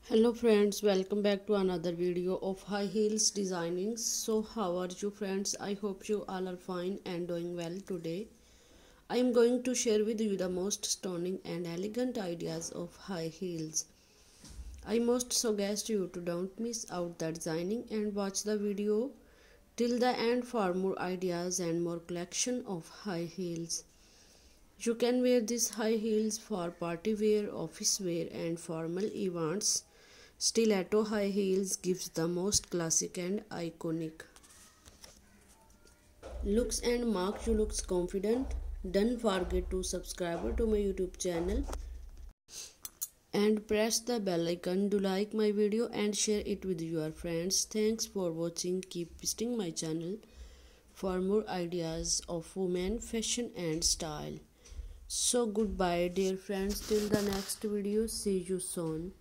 Hello friends, welcome back to another video of high heels designing. So how are you friends? I hope you all are fine and doing well today. I am going to share with you the most stunning and elegant ideas of high heels. I most suggest you to don't miss out the designing and watch the video till the end for more ideas and more collection of high heels. You can wear these high heels for party wear, office wear and formal events. Stiletto high heels gives the most classic and iconic looks and mark you looks confident. Don't forget to subscribe to my YouTube channel and press the bell icon to like my video and share it with your friends. Thanks for watching. Keep visiting my channel for more ideas of women fashion and style. So goodbye dear friends, till the next video. See you soon.